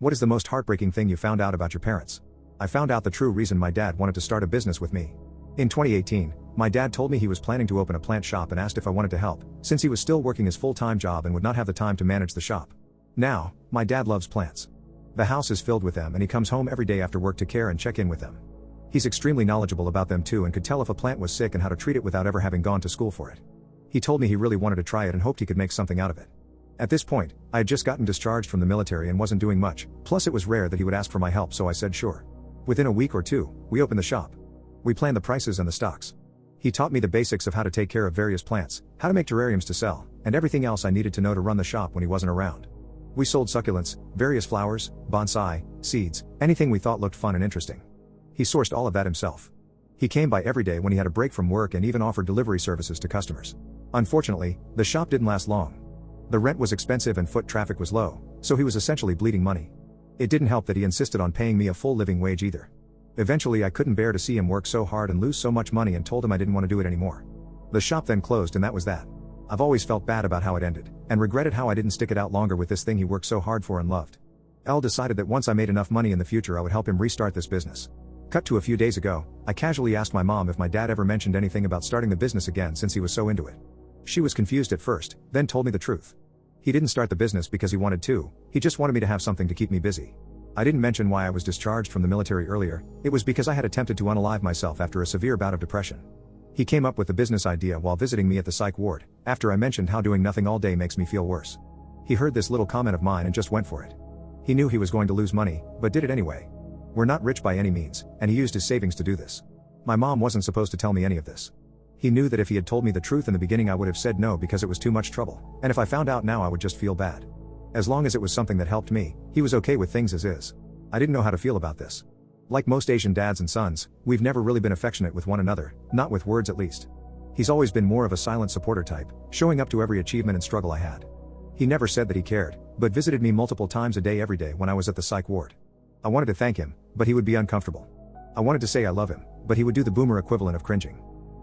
What is the most heartbreaking thing you found out about your parents? I found out the true reason my dad wanted to start a business with me. In 2018, my dad told me he was planning to open a plant shop and asked if I wanted to help, since he was still working his full-time job and would not have the time to manage the shop. Now, my dad loves plants. The house is filled with them and he comes home every day after work to care and check in with them. He's extremely knowledgeable about them too and could tell if a plant was sick and how to treat it without ever having gone to school for it. He told me he really wanted to try it and hoped he could make something out of it. At this point, I had just gotten discharged from the military and wasn't doing much, plus it was rare that he would ask for my help, so I said sure. Within a week or two, we opened the shop. We planned the prices and the stocks. He taught me the basics of how to take care of various plants, how to make terrariums to sell, and everything else I needed to know to run the shop when he wasn't around. We sold succulents, various flowers, bonsai, seeds, anything we thought looked fun and interesting. He sourced all of that himself. He came by every day when he had a break from work and even offered delivery services to customers. Unfortunately, the shop didn't last long. The rent was expensive and foot traffic was low, so he was essentially bleeding money. It didn't help that he insisted on paying me a full living wage either. Eventually I couldn't bear to see him work so hard and lose so much money and told him I didn't want to do it anymore. The shop then closed and that was that. I've always felt bad about how it ended, and regretted how I didn't stick it out longer with this thing he worked so hard for and loved. L decided that once I made enough money in the future I would help him restart this business. Cut to a few days ago, I casually asked my mom if my dad ever mentioned anything about starting the business again since he was so into it. She was confused at first, then told me the truth. He didn't start the business because he wanted to, he just wanted me to have something to keep me busy. I didn't mention why I was discharged from the military earlier, it was because I had attempted to unalive myself after a severe bout of depression. He came up with the business idea while visiting me at the psych ward, after I mentioned how doing nothing all day makes me feel worse. He heard this little comment of mine and just went for it. He knew he was going to lose money, but did it anyway. We're not rich by any means, and he used his savings to do this. My mom wasn't supposed to tell me any of this. He knew that if he had told me the truth in the beginning I would have said no because it was too much trouble, and if I found out now I would just feel bad. As long as it was something that helped me, he was okay with things as is. I didn't know how to feel about this. Like most Asian dads and sons, we've never really been affectionate with one another, not with words at least. He's always been more of a silent supporter type, showing up to every achievement and struggle I had. He never said that he cared, but visited me multiple times a day every day when I was at the psych ward. I wanted to thank him, but he would be uncomfortable. I wanted to say I love him, but he would do the boomer equivalent of cringing.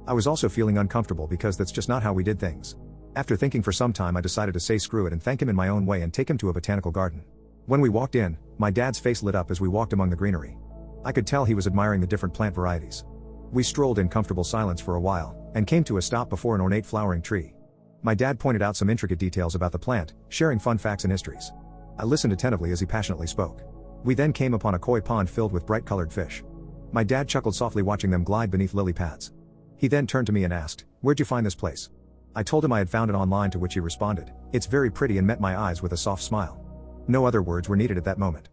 I was also feeling uncomfortable because that's just not how we did things. After thinking for some time I decided to say screw it and thank him in my own way and take him to a botanical garden. When we walked in, my dad's face lit up as we walked among the greenery. I could tell he was admiring the different plant varieties. We strolled in comfortable silence for a while, and came to a stop before an ornate flowering tree. My dad pointed out some intricate details about the plant, sharing fun facts and histories. I listened attentively as he passionately spoke. We then came upon a koi pond filled with bright-colored fish. My dad chuckled softly watching them glide beneath lily pads. He then turned to me and asked, "Where'd you find this place?" I told him I had found it online, to which he responded, "It's very pretty," and met my eyes with a soft smile. No other words were needed at that moment.